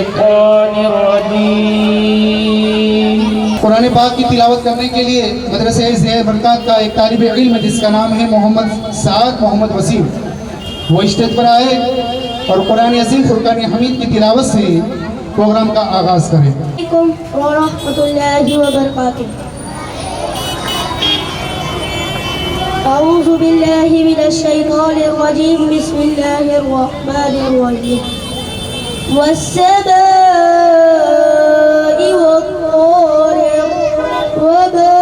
الشيطان الرجيم. قرآن پاک کی تلاوت کرنے کے لیے مدرسہ ضیاء برکات کا ایک طالب علم جس کا نام ہے محمد سعد محمد وسیم، وہ اسٹیج پر آئے اور قرآن عظیم فرقان حمید کی تلاوت سے پروگرام کا آغاز کریں. علیکم ورحمۃ اللہ وبرکاتہ. اعوذ باللہ من الشیطان الرجیم. بسم اللہ الرحمن الرحیم. والسماء والطارق وما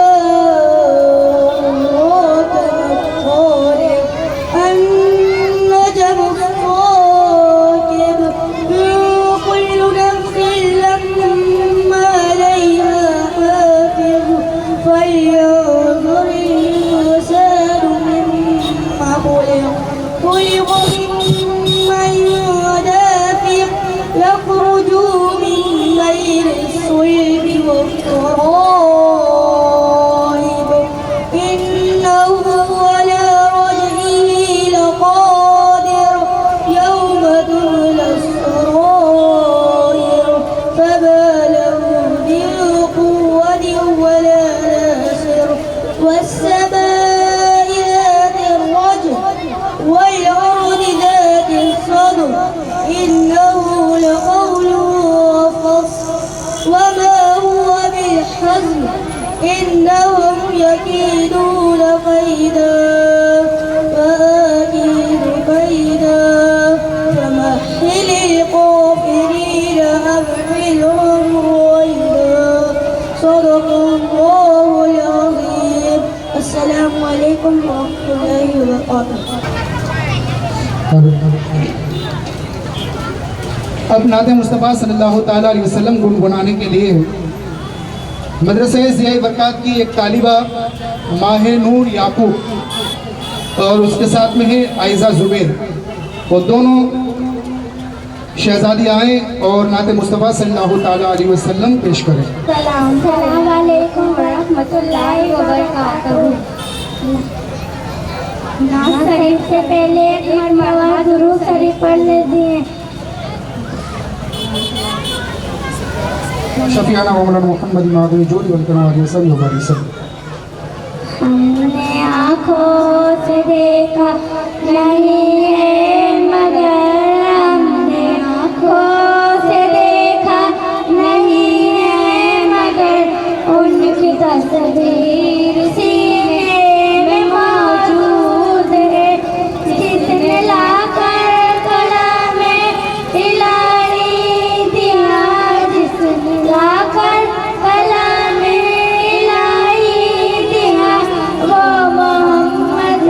أدراك ما الطارق النجم الثاقب كل نفس لما عليها حافظ فلينظر الإنسان مما خلق. خلق من دافق يخرج من بين الصلب والترائب إنه على رجعه لقادر يوم تبلى السرائر فما له من قوة ولا ناصر. والسماء ذات الرجع والأرض ذات الصدع إنه لقول فصل وما هو بالحزن إنهم يكيدون كيدا فأكيد كيدا فمهل الكافرين أمهلهم رويدا. صدق الله العظيم. السلام عليكم ورحمة الله وبركاته. اب نعت مصطفیٰ صلی اللہ تعالیٰ علیہ وسلم گنگنانے کے لیے مدرسہ ضیاء برکات کی ایک طالبہ ماہ نور یعقوب اور اس کے ساتھ میں ہے عائزہ زبیر، وہ دونوں شہزادی آئیں اور نعت مصطفیٰ صلی اللہ تعالیٰ علیہ وسلم پیش کریں. السلام علیکم ورحمۃ اللہ وبرکاتہ. نعت شریف سے پہلے ایک مرتبہ درود شریف پڑھ لیجیے. شفیعنا مولانا محمد معدنی جوڑی والکرم علیہ وسلم وبارک وسلم. ہم نے آنکھوں سے دیکھا نہیں ہے مگر ہم نے آنکھوں سے دیکھا نہیں ہے مگر ان کی تصویر سینے میں موجود ہے. جس نے لا کر کلام الہی دیا، جس نے لا کر کلام الہی دیا، وہ محمد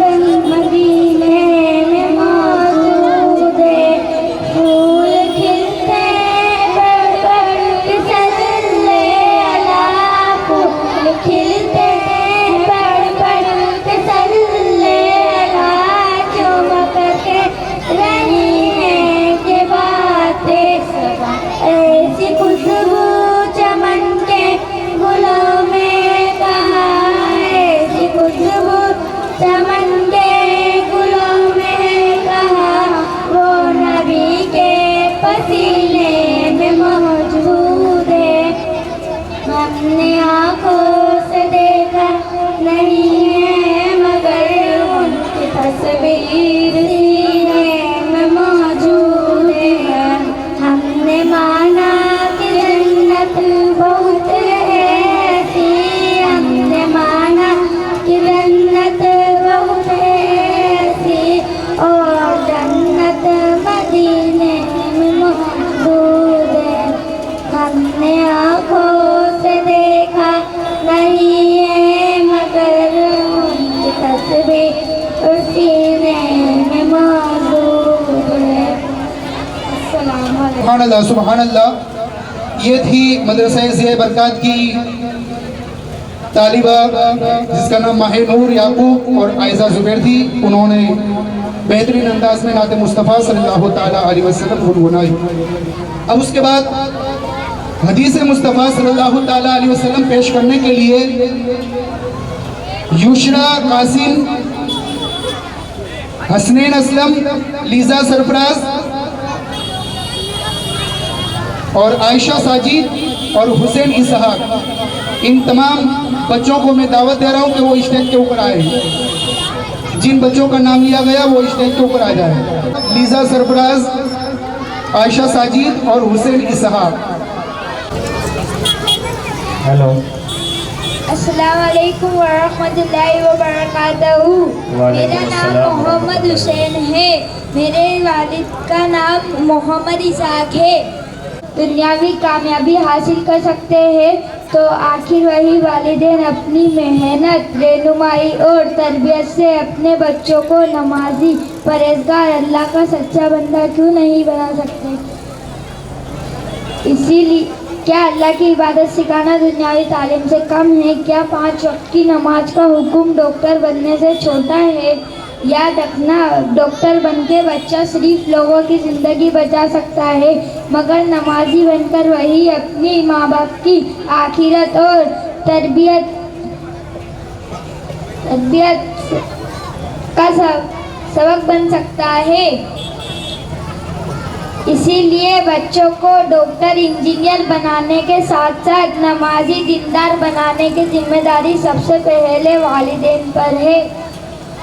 مدینے میں موجود ہے. پھول کھلتے بڑھ بڑھ کے صلی اللہ، پھول کھلتے بڑھ بڑھ کے صلی اللہ، چمکتے رہی ہیں کہ باتیں صبا. ایسی خوشبو چمن کے گلوں میں کہاں، ایسی خوشبو چمن کے گلوں میں کہاں، وہ نبی کے پسینے میں موجود ہے. ہم نے آنکھوں سے دیکھا نہیں ہے مگر ان کی تصویر سینے میں موجود ہے. ہم نے مانا کہ جنت بہت ایسی، ہم نے مانا کہ جنت بہت ایسی اور جنت مدینے میں موجود ہے. ہم نے آنکھوں سے دیکھا نہیں ہے مگر ان کی تصویر سینے میں موجود ہے. السلام علیکم. سبحان اللہ سبحان اللہ. یہ تھی مدرسہ ضیاء برکات کی طالبہ جس کا نام ماہ نور یعقوب اور عائزہ زبیر تھی. انہوں نے بہترین انداز میں نعت مصطفیٰ صلی اللہ تعالیٰ علیہ وسلم گنگنائی. اب اس کے بعد حدیث مصطفیٰ صلی اللہ تعالیٰ علیہ وسلم پیش کرنے کے لیے یوشرا قاسم، حسنین اسلم، لیزا سرفراز اور عائشہ ساجد اور حسین اسحاق، ان تمام بچوں کو میں دعوت دے رہا ہوں کہ وہ اسٹیج کے اوپر آئے. جن بچوں کا نام لیا گیا وہ اسٹیج کے اوپر آ جائے. لیزا سرفراز، عائشہ ساجد اور حسین اسحاق. ہیلو. السلام علیکم ورحمۃ اللہ وبرکاتہ. میرا نام محمد حسین ہے. میرے والد کا نام محمد اسحاق ہے. دنیاوی کامیابی حاصل کر سکتے ہیں تو آخر وہی والدین اپنی محنت، رہنمائی اور تربیت سے اپنے بچوں کو نمازی، پرہیزگار، اللہ کا سچا بندہ کیوں نہیں بنا سکتے. اسی لیے کیا اللہ کی عبادت سکھانا دنیاوی تعلیم سے کم ہے؟ کیا 5 وقت کی نماز کا حکم ڈاکٹر بننے سے چھوٹا ہے؟ یاد رکھنا، ڈاکٹر بن کے بچہ صرف لوگوں کی زندگی بچا سکتا ہے، مگر نمازی بن کر وہی اپنی ماں باپ کی آخرت اور تربیت کا سبب بن سکتا ہے. اسی لیے بچوں کو ڈاکٹر، انجینئر بنانے کے ساتھ ساتھ نمازی، دیندار بنانے کی ذمہ داری سب سے پہلے والدین پر ہے.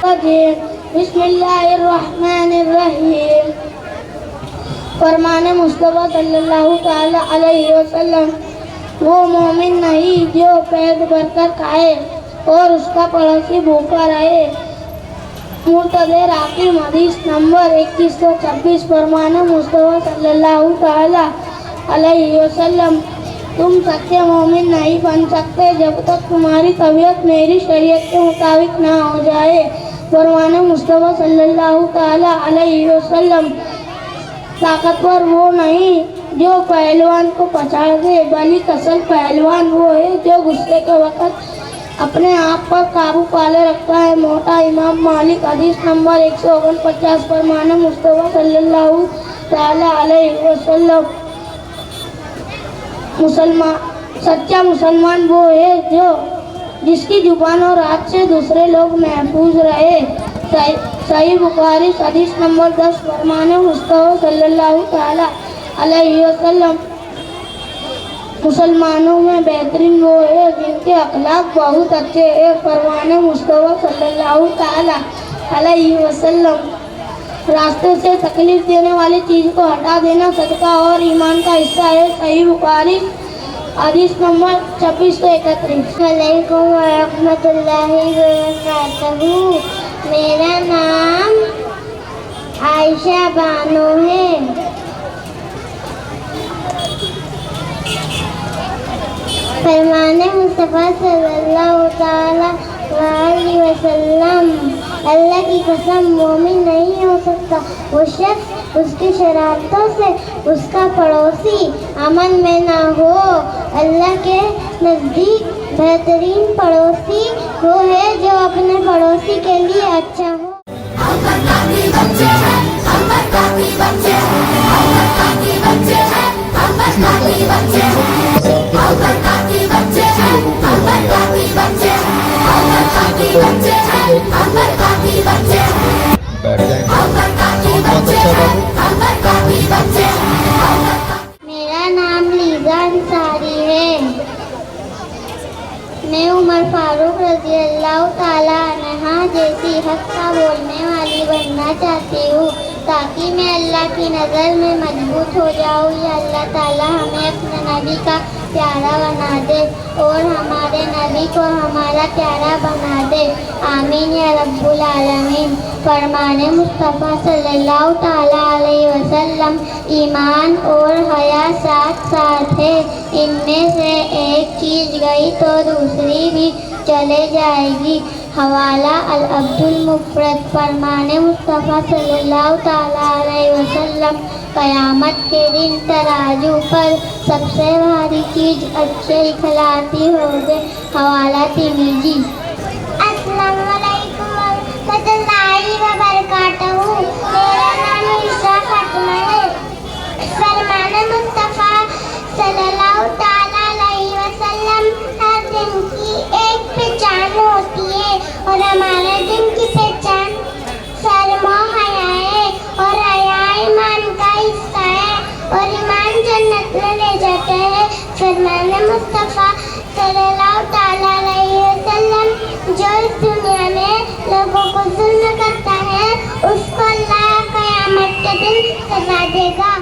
بسم اللہ الرحمن الرحیم. فرمان مصطفیٰ صلی اللہ تعالی علیہ وسلم، وہ مومن نہیں جو پیٹ بھر کر کھائے اور اس کا پڑوسی بھوکا رہے. مرتضی راقم، حدیث نمبر 2126. فرمان مصطفیٰ صلی اللہ تعالی علیہ وسلم، تم سچے مومن نہیں بن سکتے جب تک تمہاری طبیعت میری شریعت کے مطابق نہ ہو جائے. فرمان مصطفیٰ صلی اللہ تعالی علیہ وسلم، طاقتور وہ نہیں جو پہلوان کو پچاڑ دے، بلکہ اصل پہلوان وہ ہے جو غصے کے وقت اپنے آپ پر قابو پالے رکھتا ہے. موٹا امام مالک، حدیث نمبر 149. فرمان مصطفیٰ صلی اللہ تعالی علیہ وسلم، سچا مسلمان وہ ہے جو جس کی زبان اور ہاتھ سے دوسرے لوگ محفوظ رہے. صحیح بخاری، حدیث نمبر 10. فرمان مصطفیٰ صلی اللہ تعالی علیہ وسلم، مسلمانوں میں بہترین وہ ہے جن کے اخلاق بہت اچھے ہیں. فرمان مصطفیٰ صلی اللہ تعالی علیہ وسلم، راستے سے تکلیف دینے والی چیز کو ہٹا دینا صدقہ اور ایمان کا حصہ ہے. صحیح بخاری، حدیث نمبر 2631. السلام علیکم ورحمۃ اللہ وبرکاتہ. میرا نام عائشہ بانو ہے. فرمان مصطفیٰ صلی اللہ تعالی علیہ وسلم، اللہ کی قسم مومن نہیں ہو سکتا وہ شخص اس کی شرارتوں سے اس کا پڑوسی امن میں نہ ہو. اللہ کے نزدیک بہترین پڑوسی وہ ہے جو اپنے پڑوسی کے لیے اچھا ہو. میرا نام لیزا انصاری ہے. میں عمر فاروق رضی اللہ تعالیٰ عنہ جیسی حق کا بولنے والی بننا چاہتی ہوں تاکہ میں اللہ کی نظر میں مضبوط ہو جاؤں. یا اللہ تعالیٰ ہمیں اپنے نبی کا پیارا بنا دے اور ہمارے نبی کو ہمارا پیارا بنا دے. آمین یا رب العالمین. فرمان مصطفیٰ صلی اللہ تعالیٰ علیہ وسلم، ایمان اور حیا ساتھ ساتھ ہے، ان میں سے ایک چیز گئی تو دوسری بھی چلے جائے گی. حوالہ العبد المفرد. فرمان مصطفیٰ صلی اللہ تعالیٰ علیہ وسلم، قیامت کے دن ترازو پر سب سے بھاری چیز اچھے اخلاقی ہوگے. حوالہ ترمذی. السلام علیکم ورحمۃ اللہ وبرکاتہ. میرا نام عائشہ فاطمہ ہے. فرمان مصطفیٰ صلی اللہ تعالیٰ علیہ وسلم، ہر دن کی ایک پہچان ہوتی ہے اور ہمارے دن کی پہچان شرم و حیا ہے اور حیا ایمان کا حصہ ہے اور ایمان جنت ले जाते हैं फरमाने मुस्तफ़ा सल्लल्लाहु ताला अलैहि वसल्लम, जो इस दुनिया में लोगों को जुल्म करता है उसको अल्लाह क़यामत के दिन सजा देगा।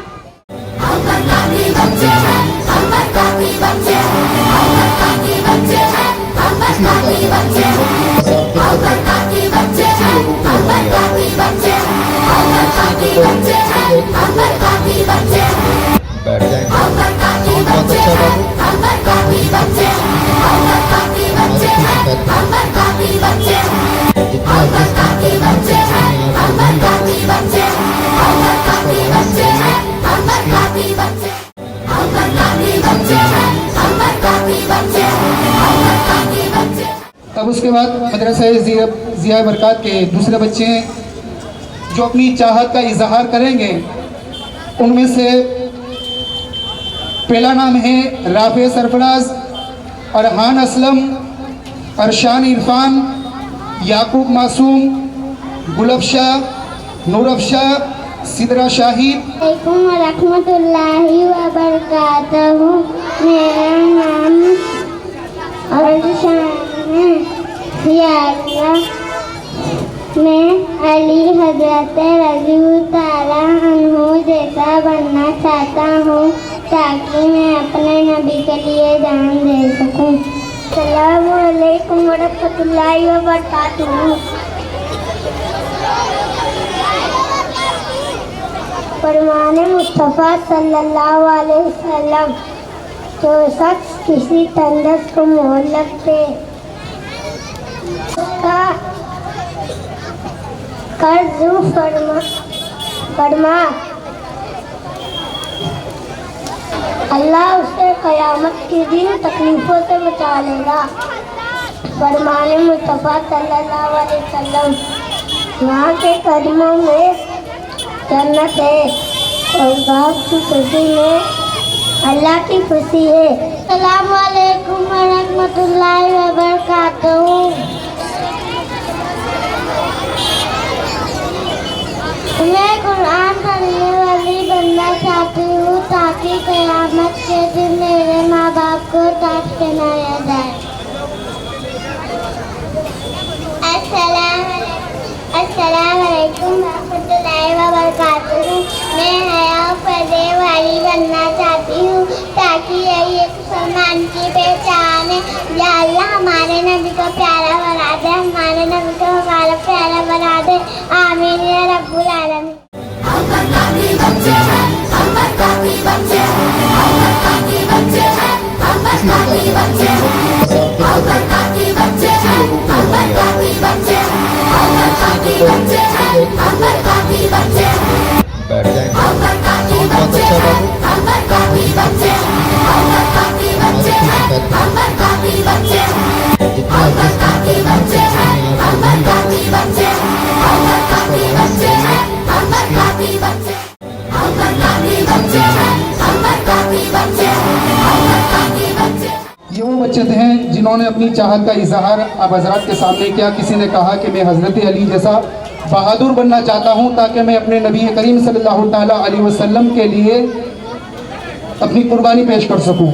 बैठ जाएंगे। बहुत अच्छा तब उसके बाद मदरसा ज़िया बरक़ात के दूसरे बच्चे जो अपनी चाहत का इजहार करेंगे, उनमें से पहला नाम है राफ़े सरफराज, अरहान असलम, अरशान इरफान, याकूब मासूम, गुलफशा, नूरफशा, सिदरा शाहिद। अलैकुम व रहमतुल्लाहि व बरकातहू। मेरा नाम अरशान है। या अल्लाह, मैं अली हज़रत रज़ी ताला अन्हु जैसा बनना चाहता हूँ ताकि मैं अपने नबी के लिए जान दे सकूँ। अस्सलामु अलैकुम व रहमतुल्लाहि व बरकातहू। फरमाने मुस्तफ़ा सल्लल्लाहु अलैहि वसल्लम, जो शख्स किसी तंदुरुस्त को मोहलत दे उसका कर्ज फरमा अल्लाह उसे क़यामत के दिन तकलीफों से बचा लेगा। फरमाने मुस्तफ़ा सल्लल्लाहु अलैहि वसल्लम, वहाँ के कदमों में जन्नत है और बाप की खुशी में अल्लाह की खुशी है। अस्सलामु अलैकुम व रहमतुल्लाहि व बरकातहू। मैं कुरान पढ़ने वाली बनना चाहती हूँ ताकि क़यामत के दिन मेरे माँ बाप को ताज पहनाया जाए। अस्सलाम वालेकुम रहमतुल्लाहि व बरकातहू। मैं हया पर्दे वाली बनना चाहती हूँ ताकि यही एक मुसलमान की पहचान है। या अल्लाह, हमारे नबी को प्यारा बना दे, हमारे नबी को हमारा प्यारा बना दे। आमीन या रब्बुल आलमीन। बैठ जाएंगे। बहुत ये वो बच्चे हैं जिन्होंने अपनी चाहत का इजहार आप हजरात के सामने किया। किसी ने कहा कि मैं हज़रत अली जैसा बहादुर बनना चाहता हूँ ताकि मैं अपने नबी करीम सल्लल्लाहु ताला अलैहि वसल्लम के लिए अपनी कुर्बानी पेश कर सकूँ।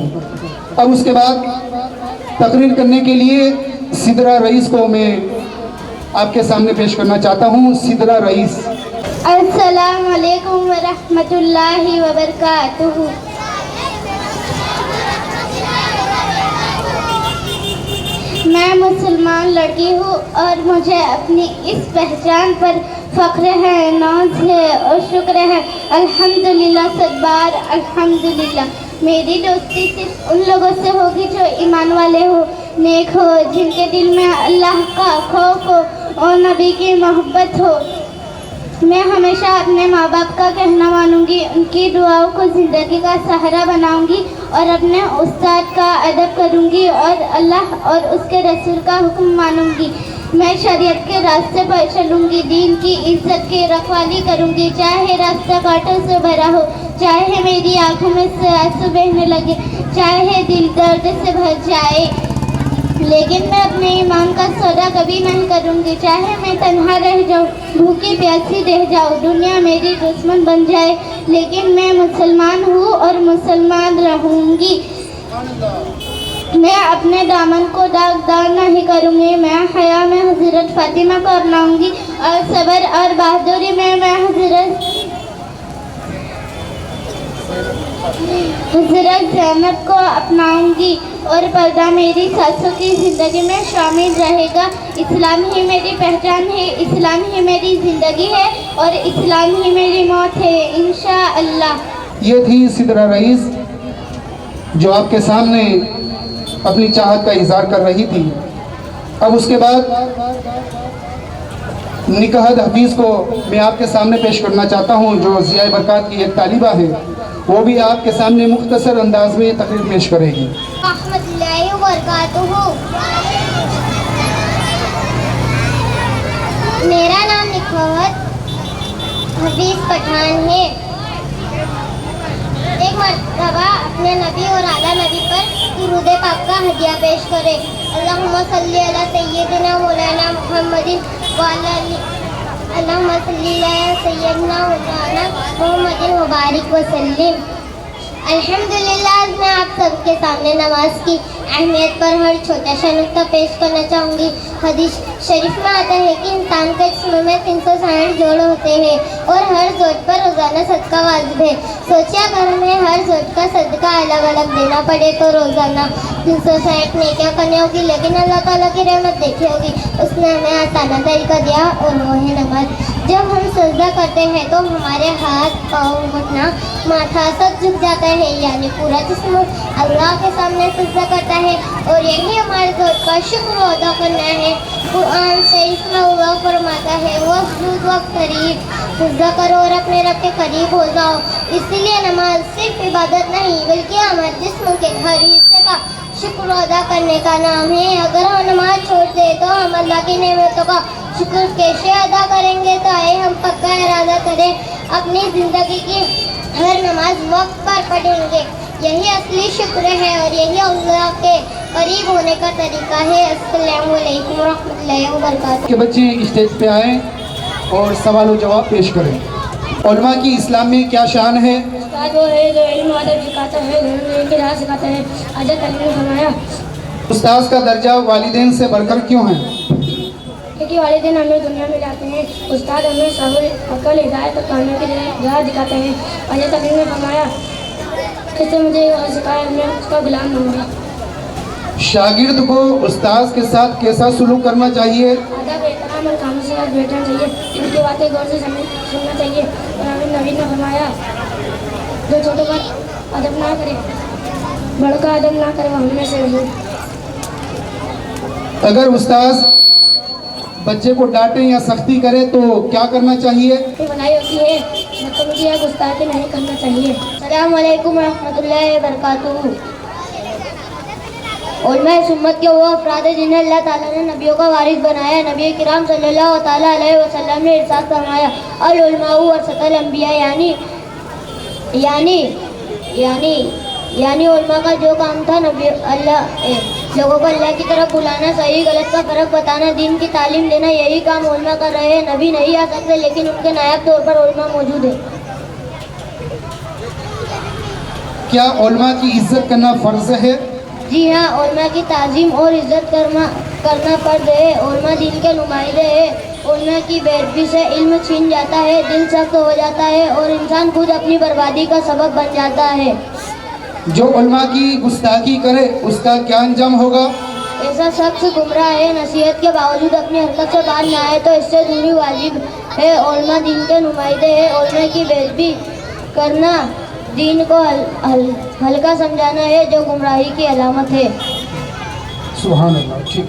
अब उसके बाद तकरीर करने के लिए सिदरा रईस को मैं आपके सामने पेश करना चाहता हूँ। सिदरा रईस। अस्सलामु अलैकुम व रहमतुल्लाहि व बरकातहू। मैं मुसलमान लड़की हूँ और मुझे अपनी इस पहचान पर फ़ख्र है, नाज है और शुक्र है। अल्हम्दुलिल्लाह, सदबार अल्हम्दुलिल्लाह। मेरी दोस्ती सिर्फ उन लोगों से होगी जो ईमान वाले हो, नेक हो, जिनके दिल में अल्लाह का खौफ हो और नबी की मोहब्बत हो। मैं हमेशा अपने माँ बाप का कहना मानूंगी, उनकी दुआओं को ज़िंदगी का सहारा बनाऊंगी और अपने उस्ताद का अदब करूंगी और अल्लाह और उसके रसूल का हुक्म मानूंगी। मैं शरीयत के रास्ते पर चलूंगी, दीन की इज्जत की रखवाली करूंगी, चाहे रास्ता कांटों से भरा हो, चाहे मेरी आंखों में से आंसू बहने लगे, चाहे दिल दर्द से भर जाए, लेकिन मैं अपने ईमान का सौदा कभी नहीं करूंगी। चाहे मैं तन्हा रह जाऊं, भूखी प्यासी रह जाऊं, दुनिया मेरी दुश्मन बन जाए, लेकिन मैं मुसलमान हूँ और اور مسلمان رہوں گی. میں اپنے دامن کو داغدار نہیں کروں گی. میں حیا میں حضرت فاطمہ کو اپناؤں گی اور صبر اور بہادری میں حضرت زینب کو اپناؤں گی اور پردہ میری ساسوں کی زندگی میں شامل رہے گا. اسلام ہی میری پہچان ہے, اسلام ہی میری زندگی ہے اور اسلام ہی میری موت ہے انشاءاللہ. یہ تھی سدرہ رئیس جو آپ کے سامنے اپنی چاہت کا اظہار کر رہی تھی. اب اس کے بعد نکہت حفیظ کو میں آپ کے سامنے پیش کرنا چاہتا ہوں, جو ضیاء برکات کی ایک طالبہ ہے. وہ بھی آپ کے سامنے مختصر انداز میں تقریر پیش کرے گی. رحمت اللہ وبرکاتہ. میرا نام نکہت حفیظ پٹھان ہے. ایک مرتبہ اپنے نبی اور اعلیٰ نبی پر درود پاک کا ہدیہ پیش کرے. اللہم صلی علی سیدنا مولانا محمد اللہم صلی علی سیدنا مولانا محمد مبارک وسلم. الحمدللہ آج میں آپ سب کے سامنے نماز کی اہمیت پر ہر چھوٹا سا نقطہ پیش کرنا چاہوں گی. حدیث شریف میں آتا ہے کہ انسان کے جسم میں 360 جوڑ ہوتے ہیں اور ہر جوڑ پر روزانہ صدقہ واجب ہے. سوچیا اگر ہمیں ہر جوڑ کا صدقہ الگ الگ دینا پڑے تو روزانہ 360 نیکیاں کرنی ہوگی, لیکن اللہ تعالیٰ کی رحمت دیکھی ہوگی. اس نے ہمیں آسانہ طریقہ دیا اور وہ ہے نماز. جب ہم سجدہ کرتے ہیں تو ہمارے ہاتھ, پاؤں, گھٹنا, ماتھا سب جھک جاتا ہے, یعنی پورا جسم اللہ کے سامنے سجدہ کرتا ہے اور یہی ہمارے ذات کا شکر ادا کرنا ہے. قرآن شریف میں اللہ فرماتا ہے وَاسْجُدْ وَاقْتَرِب, سجدہ کرو اور اپنے رب کے قریب ہو جاؤ. اس لیے نماز صرف عبادت نہیں بلکہ ہمارے جسم کے ہر حصے کا شکر ادا کرنے کا نام ہے. اگر ہم نماز چھوڑ دیں تو ہم اللہ کی نعمتوں کا شکر کیسے ادا کریں گے؟ تو آئے ہم پکا ارادہ کریں اپنی زندگی کی ہر نماز وقت پر پڑھیں گے. یہی اصلی شکر ہے اور یہی اللہ کے قریب ہونے کا طریقہ ہے. السلام علیکم ورحمۃ اللہ وبرکاتہ. کہ بچے اسٹیج پہ آئیں اور سوال و جواب پیش کریں. علماء کی اسلام میں کیا شان ہے؟ استاد وہ ہے جو علم و ادب سکھاتا ہے, گھر میں راہ سکھاتا ہے. حضرت علی نے فرمایا استاذ کا درجہ والدین سے بڑھ کر کیوں ہے؟ کیونکہ والدین ہمیں دنیا میں لاتے ہیں. استاد ہمیں صبر, عقل, ہدایت اور کامیابی کی راہ دکھاتے ہیں. حضرت علی نے فرمایا جس سے مجھے سکھایا میں اس کا غلام بنوں گا. شاگرد کو استاذ کے ساتھ کیسا سلوک کرنا چاہیے؟ ادب, احترام اور خاموشی سے بیٹھنا چاہیے. ان کی باتیں غور سے سننا چاہیے. اور ہمیں نبی نے فرمایا جو چھوٹوں کا ادب نہ کرے, بڑوں کا ادب نہ کرے, وہ ہم میں سے نہیں. اگر استاذ بچے کو ڈانٹے یا سختی کرے تو کیا کرنا چاہیے؟ یہ بنائی ہوتی ہے, بدتمیزی یا گستاخی نہیں کرنا چاہیے. السلام علیکم ورحمۃ اللہ وبرکاتہ. علماء امت کے وہ افراد ہیں جنہیں اللہ تعالیٰ نے نبیوں کا وارث بنایا. نبی کرام صلی اللہ تعالیٰ علیہ وسلم نے ارشاد فرمایا العلماء ورثۃ الانبیاء, یعنی علماء کا جو کام تھا لوگوں کو اللہ کی طرف بلانا, صحیح غلط کا فرق بتانا, دین کی تعلیم دینا, یہی کام علماء کر رہے ہیں. نبی نہیں آ سکتے لیکن ان کے نائب طور پر علماء موجود ہیں. کیا علماء کی عزت کرنا فرض ہے؟ جی ہاں, علماء کی تعظیم اور عزت کرنا فرض ہے. علماء دین کے نمائندے ہیں. علماء کی بے ادبی سے علم چھین جاتا ہے, دل سخت ہو جاتا ہے اور انسان خود اپنی بربادی کا سبب بن جاتا ہے. جو علماء کی گستاخی کرے اس کا کیا انجام ہوگا؟ ایسا شخص گمراہ ہے. نصیحت کے باوجود اپنی حرکت سے باہر نہ آئے تو اس سے دوری واجب ہے. علماء دین کے نمائندے ہیں. علماء کی بے ادبی کرنا دین کو ہلکا سمجھانا ہے جو گمراہی کی علامت ہے. سبحان اللہ. ٹھیک.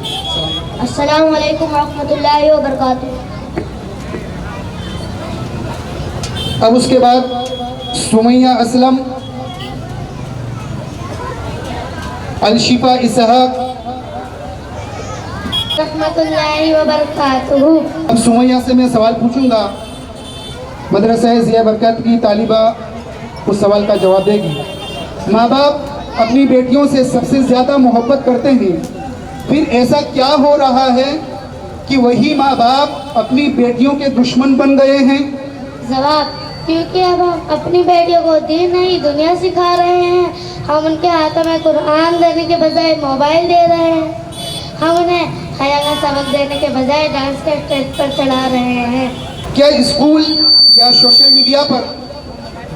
السلام علیکم ورحمۃ اللہ وبرکاتہ. اب اس کے بعد سمیہ اسلم, الشفا اسحاق, رحمۃ اللہ وبرکاتہ. اب سمیہ سے میں سوال پوچھوں گا, مدرسہ ضیاء برکت کی طالبہ اس سوال کا جواب دے گی. ماں باپ اپنی بیٹیوں سے سب سے زیادہ محبت کرتے ہیں, پھر ایسا کیا ہو رہا ہے کہ وہی ماں باپ اپنی بیٹیوں کے دشمن بن گئے ہیں؟ جواب क्योंकि अब हम अपनी बेटियों को दीन नहीं दुनिया सिखा रहे हैं। हम उनके हाथों में कुरान देने के बजाय मोबाइल दे रहे हैं। हम उन्हें हया का सबक देने के बजाय डांस के स्टेज पर चढ़ा रहे हैं। क्या स्कूल या सोशल मीडिया पर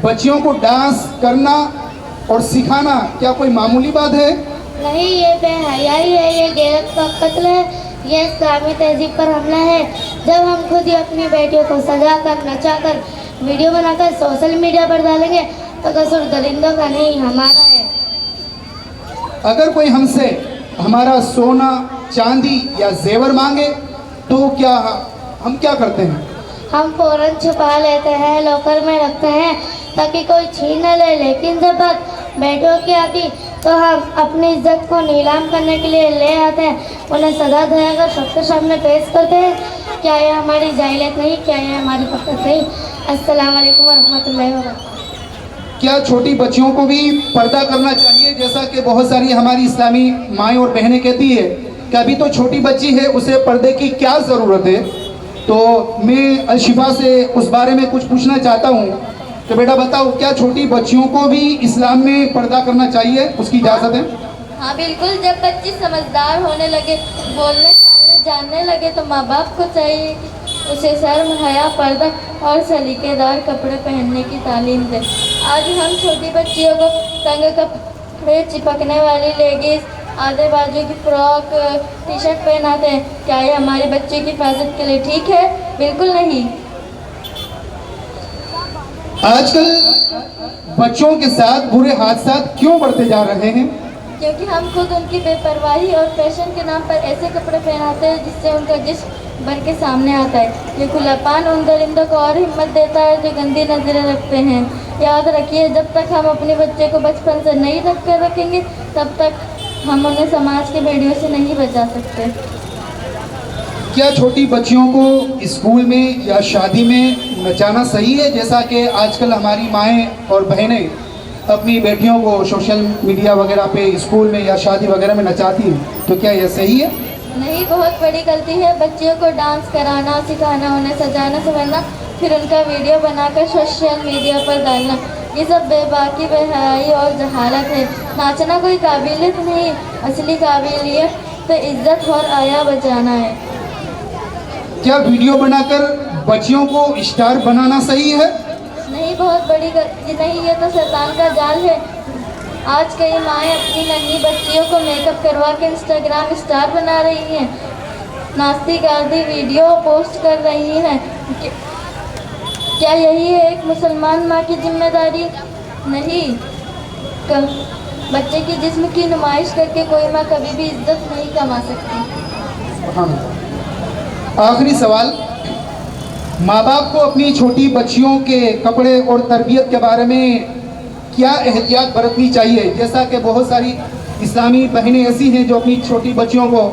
बच्चियों को डांस करना और सिखाना क्या कोई मामूली बात है? नहीं, ये बेहयाई है, ये गैरत का कत्ल है, ये इस्लामी तहजीब पर हमला है। जब हम खुद ही अपनी बेटियों को सजा कर नचा कर वीडियो बनाकर सोशल मीडिया पर डालेंगे तो कसूर दरिंदों का नहीं हमारा है। अगर कोई हमसे हमारा सोना चांदी या जेवर मांगे तो क्या हम क्या करते हैं? हम फौरन छुपा लेते हैं, लॉकर में रखते हैं ताकि कोई छीन न ले। लेकिन जब बात बेटियों की आती तो हम अपनी इज्जत को नीलाम करने के लिए ले आते हैं, उन्हें सजा दिलाकर सबके सामने पेश करते हैं। क्या ये हमारी जाहिलियत नहीं? क्या ये हमारी फकत नहीं? अस्सलाम वालेकुम वरहमतुल्लाहि वबरकातुहू। क्या छोटी बच्चियों को भी पर्दा करना चाहिए, जैसा कि बहुत सारी हमारी इस्लामी माएँ और बहनें कहती है कि अभी तो छोटी बच्ची है, उसे पर्दे की क्या ज़रूरत है? तो मैं अलशिफा से उस बारे में कुछ पूछना चाहता हूँ कि बेटा बताओ, क्या छोटी बच्चियों को भी इस्लाम में पर्दा करना चाहिए? उसकी इजाज़त है? हाँ बिल्कुल, जब बच्ची समझदार होने लगे, बोलने चालने जानने लगे तो माँ बाप को चाहिए कि उसे शर्म हया पर्दा और सलीकेदार कपड़े पहनने की तालीम दें। आज हम छोटी बच्चियों को तंग कपड़े, चिपकने वाली लेगिंस, आधे बाजू की फ्रॉक, टी शर्ट पहनाते हैं। क्या ये हमारे बच्चे की हिफाजत के लिए ठीक है? बिल्कुल नहीं। आजकल बच्चों के साथ बुरे हादसा क्यों बढ़ते जा रहे हैं? क्योंकि हम खुद उनकी बेपरवाही और फैशन के नाम पर ऐसे कपड़े पहनाते हैं जिससे उनका जिस्म भर के सामने आता है। ये खुलापान उन दरिंदों को और हिम्मत देता है जो गंदी नजरें रखते हैं। याद रखिए, जब तक हम अपने बच्चे को बचपन से नहीं ढक कर रखेंगे तब तक हम उन्हें समाज के भेड़ियों से नहीं बचा सकते। क्या छोटी बच्चियों को स्कूल में या शादी में नचाना सही है, जैसा कि आजकल हमारी माएँ और बहनें अपनी बेटियों को सोशल मीडिया वगैरह पे स्कूल में या शादी वगैरह में नचाती हैं? तो क्या यह सही है? नहीं, बहुत बड़ी गलती है। बच्चियों को डांस कराना, सिखाना, उन्हें सजाना संवरना, फिर उनका वीडियो बनाकर सोशल मीडिया पर डालना, ये सब बेबाकी, बेहयाई और जहालत है। नाचना कोई काबिलियत नहीं, असली काबिलियत तो इज्जत और आया बचाना है। क्या वीडियो बनाकर बच्चियों को स्टार बनाना सही है? नहीं, बहुत बड़ी गलती नहीं, ये तो शैतान का जाल है। आज कई माएँ अपनी नन्ही बच्चियों को मेकअप करवा के इंस्टाग्राम स्टार बना रही हैं, नाचती गाती वीडियो पोस्ट कर रही हैं। क्या यही है एक मुसलमान माँ की जिम्मेदारी? नहीं। बच्चे की जिस्म की नुमाइश करके कोई माँ कभी भी इज्जत नहीं कमा सकती। हाँ। आखिरी सवाल, माँ बाप को अपनी छोटी बच्चियों के कपड़े और तरबियत के बारे में क्या एहतियात बरतनी चाहिए? जैसा कि बहुत सारी इस्लामी बहनें ऐसी हैं जो अपनी छोटी बच्चियों को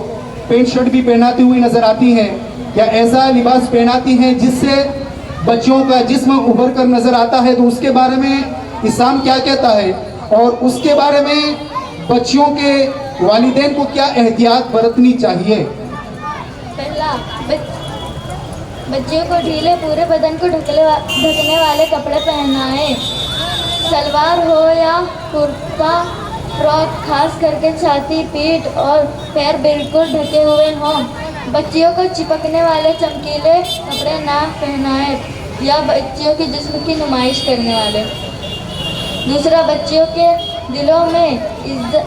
पेंट शर्ट भी पहनाती हुई नज़र आती हैं या ऐसा लिबास पहनाती हैं जिससे बच्चों का जिस्म उभर कर नज़र आता है, तो उसके बारे में इस्लाम क्या कहता है? और उसके बारे में बच्चियों के वालिदैन को क्या एहतियात बरतनी चाहिए? पहला, बच्चियों को ढीले पूरे बदन को ढकने वाले कपड़े पहनाएं। सलवार हो या कुर्ता, फ्रॉक, खास करके छाती, पीठ और पैर बिल्कुल ढके हुए हों। बच्चियों को चिपकने वाले चमकीले कपड़े ना पहनाएं या बच्चियों की जिस्म की नुमाइश करने वाले। दूसरा, बच्चियों के दिलों में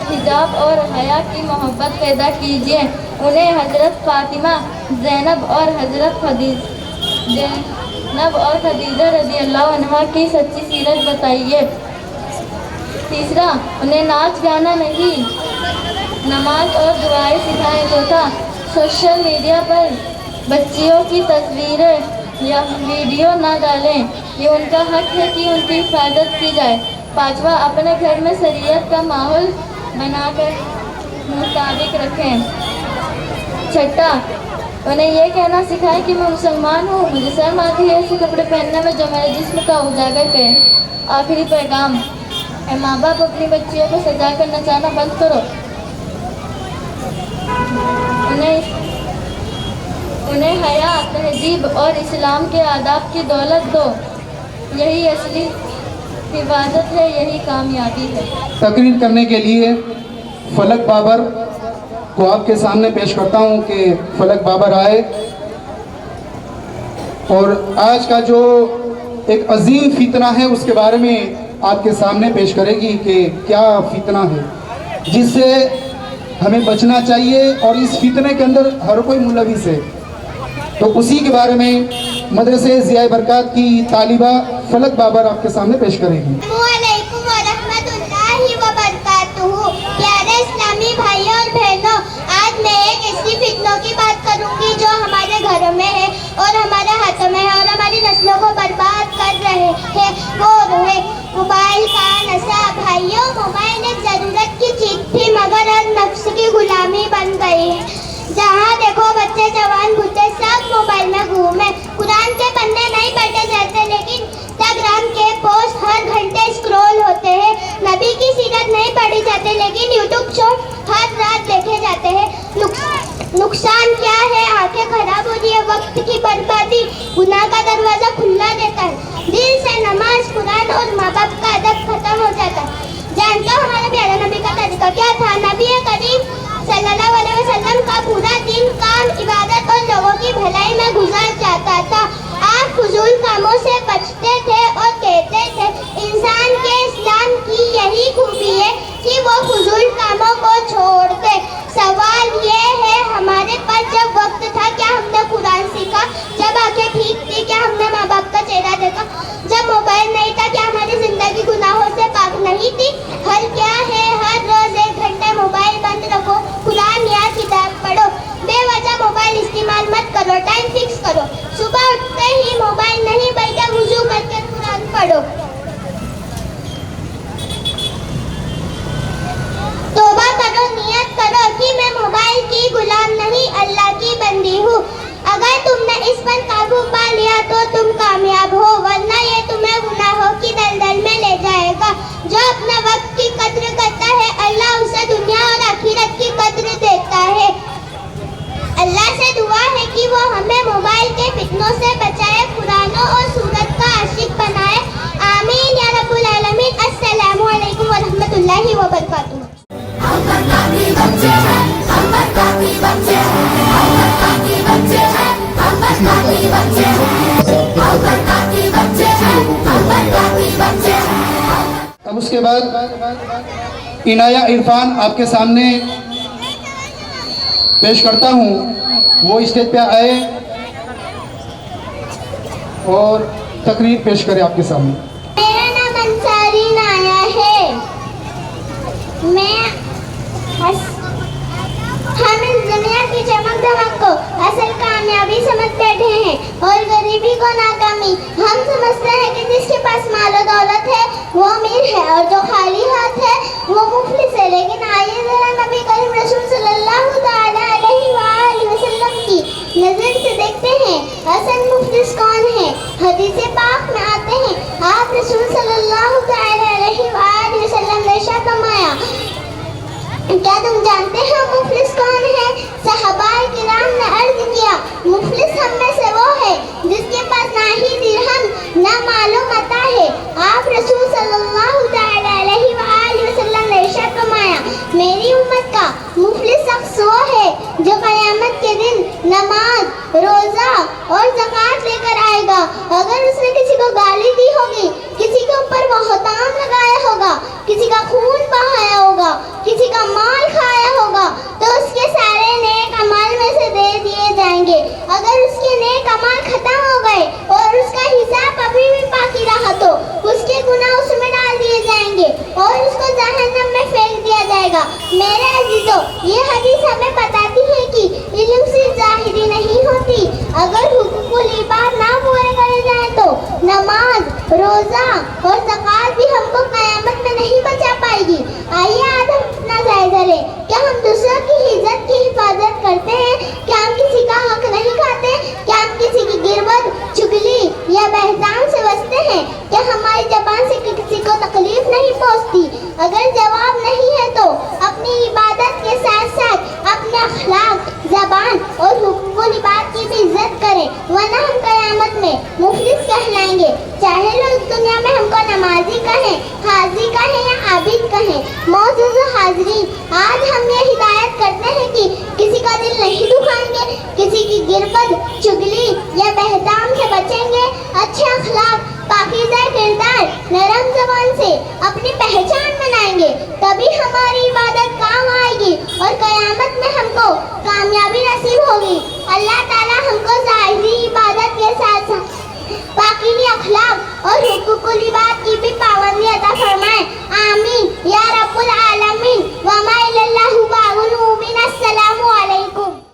हिजाब और हया की मोहब्बत पैदा कीजिए। उन्हें हज़रत फातिमा, ज़ैनब और खदीजा रज़ी अल्लाह अन्हा की सच्ची सीरत बताइए। तीसरा, उन्हें नाच गाना नहीं, नमाज और दुआएं सिखाएं। चौथा, सोशल मीडिया पर बच्चियों की तस्वीरें या वीडियो ना डालें, ये उनका हक है कि उनकी हिफाजत की जाए। पाँचवा, अपने घर में शरीयत का माहौल बनाकर मुताबिक रखें। छठा, उन्हें यह कहना सिखाएं कि मैं मुसलमान हूँ, मुझे शर्म आती है ऐसे कपड़े पहनने में जो मेरे जिस्म का उजागर करें। आखिरी पैगाम, माँ बाप अपनी बच्चियों को सजा कर नचाना बंद करो। उन्हें हया, तहजीब और इस्लाम के आदाब की दौलत दो। यही असली इबादत है, यही कामयाबी है। तकरीर करने के लिए फलक बाबर को आपके सामने पेश करता हूँ कि फलक बाबर आए और आज का जो एक अजीम फितना है उसके बारे में आपके सामने पेश करेगी कि क्या फितना है जिससे हमें बचना चाहिए और इस फितने के अंदर हर कोई मुलविस है। तो उसी के बारे में मदरसे ज़िया बरकत की तालिबा फलक बाबर आपके सामने पेश करेगी। वालेकुम व रहमतुल्लाहि व बरकातुहू। प्यारे इस्लामी भाइयों और बहनों, आज मैं एक ऐसी फितनों की बात करूंगी जो हमारे घरों में है और हमारे हाथों में है और हमारी नस्लों को बर्बाद कर रहे हैं। वो है मोबाइल का नशा। भाइयों, मोबाइल एक ज़रूरत की चीज़ थी मगर अब नफ्स की गुलामी बन गई है। जहाँ देखो बच्चे जवान बूढ़े सब मोबाइल में घूमे। कुरान के पन्ने नहीं पढ़े जाते लेकिन इंस्टाग्राम के पोस्ट हर घंटे स्क्रॉल होते हैं। नबी की सीरत नहीं पढ़ी जाती लेकिन यूट्यूब शॉर्ट हर रात देखे जाते हैं। नुकसान क्या है? आंखें खराब होती है, वक्त की बर्बादी, गुनाह का दरवाजा खुला देता है, दिल से नमाज कुरान और माँ बाप का अदब खत्म हो जाता है। जानते हो हमारे प्यारे नबी का तरीका क्या था? नबी करीम सल्लल्लाहु अलैहि वसल्लम का पूरा दिन काम, इबादत और लोगों की भलाई में गुजार जाता था। आप फजूल कामों से बचते थे और कहते थे इंसान के इस्लाम की यही खूबी है कि वो फजूल कामों को छोड़ दे। सवाल ये है हमारे पास जब वक्त था क्या हमने कुरान सीखा? जब आंखें ठीक थी क्या हमने माँ बाप का चेहरा देखा? जब मोबाइल नहीं था क्या हमारी जिंदगी गुनाहों से पाक नहीं थी? हल क्या है? हर रोज 1 घंटे मोबाइल बंद रखो, कुरान या किताब पढ़ो, बेवजह मोबाइल इस्तेमाल मत करो, टाइम फिक्स करो, सुबह उठते ही मोबाइल नहीं बल्कि वुजू करके कुरान पढ़ो। तौबा करो, नियत करो कि मैं मोबाइल की गुलाम नहीं अल्लाह की बंदी हूँ। अगर तुमने इस पर काबू पा लिया तो तुम कामयाब हो, वरना ये तुम्हें गुनाहों की दलदल में ले जाएगा। जो अपने वक्त की कद्र करता है अल्लाह उसे दुनिया और आखिरत की कद्र देता है। अल्लाह से दुआ है कि वो हमें मोबाइल के फितनों से बचाए, कुरानों और सूरत का आशिक बनाए। आमीन या रब्बुल आलमीन। अस्सलामु अलैकुम व रहमतुल्लाहि व बरकातुहू। अब उसके बाद इनाया इरफान आपके सामने पेश करता हूँ, वो स्टेज पे आए और तकरीर पेश करे आपके सामने। मेरा नाम अंसारी नाया है। हम इस दुनिया की चमक धमक को असल कामयाबी समझ बैठे हैं और गरीबी को नाकामी। हम समझते हैं कि जिसके पास माल और दौलत है वो अमीर है और जो खाली हाथ है वो मुफलिस है। लेकिन आइए जरा नबी करीम रसूल सल्लल्लाहु ताला अलैहि वसल्लम की नजर से देखते हैं असल मुफलिस कौन है। हदीस पाक में आते हैं आप रसूल सल्लल्लाहु ताला अलैहि वसल्लम ने इरशाद फरमाया, क्या तुम जानते हो मुफलिस कौन है? सहाबाए किराम ने अर्ज किया, मुफलिस हम में से वो है जिसके पास ना ही दिरहम ना मालो मता है। आप रसूल सल्लल्लाहु ताला अलैहि वसल्लम ने इरशाद फरमाया, मेरी उम्मत का मुफलिस शख्स वो है जो क़यामत के दिन नमाज, रोज़ा और ज़कात लेकर आएगा। अगर उसने किसी को गाली दी होगी, किसी के ऊपर बहतान लगाया होगा, किसी का खून बहाया होगा, किसी का माल खाया होगा तो उसके सारे नेक अमाल में से दे दिए जाएंगे। अगर उसके नेक अमाल खत्म हो गए और उसका हिसाब अभी भी बाकी रहा तो उसके गुनाह उसमें डाल दिए जाएंगे और उसको जहन्नम में फेंक दिया जाएगा। मेरे अजीजों, ये हदीस हमें बताती है कि इल्म सिर्फ ज़ाहिरी नहीं होती। अगर हुकूकुल इबाद ना पूरे करे जाए तो नमाज, रोज़ा और ज़कात भी हमको क़यामत में नहीं बचा पाएगी। आइए आज हम अपना जायजा लें। क्या हम दूसरों की इज्जत की हिफाजत करते हैं? क्या हम किसी का हक नहीं खाते? क्या हम किसी की गिरबत, चुगली या बहतान से बचते हैं? क्या हमारी ज़बान से किसी को तकलीफ नहीं पहुंचती? अगर जवाब नहीं है तो अपनी इबादत के साथ साथ अपने अखलाक, ज़बान और हुकूकुल इबाद की भी इज्जत करें, वरना हम क़यामत में मुफलिस कहलाएंगे। चाहे लोग आमीन। आज हम ये हिदायत करते हैं कि किसी का दिल नहीं दुखाएंगे, किसी की गिरबत, चुगली या बहताम से बचेंगे, अच्छे अखलाक, पाकीज़ा किरदार, नरम ज़बान से अपनी पहचान बनाएंगे, तभी हमारी इबादत काम आएगी और क़यामत में हमको कामयाबी नसीब होगी। अल्लाह ताला हमको ज़ाहिरी इबादत के साथ साथ बाकी अखलाक और हुकूकुल इबाद की भी पाबंदी अता फरमाए। आमीन या रब्बुल आलमीन। वमा इल्लल्लाहु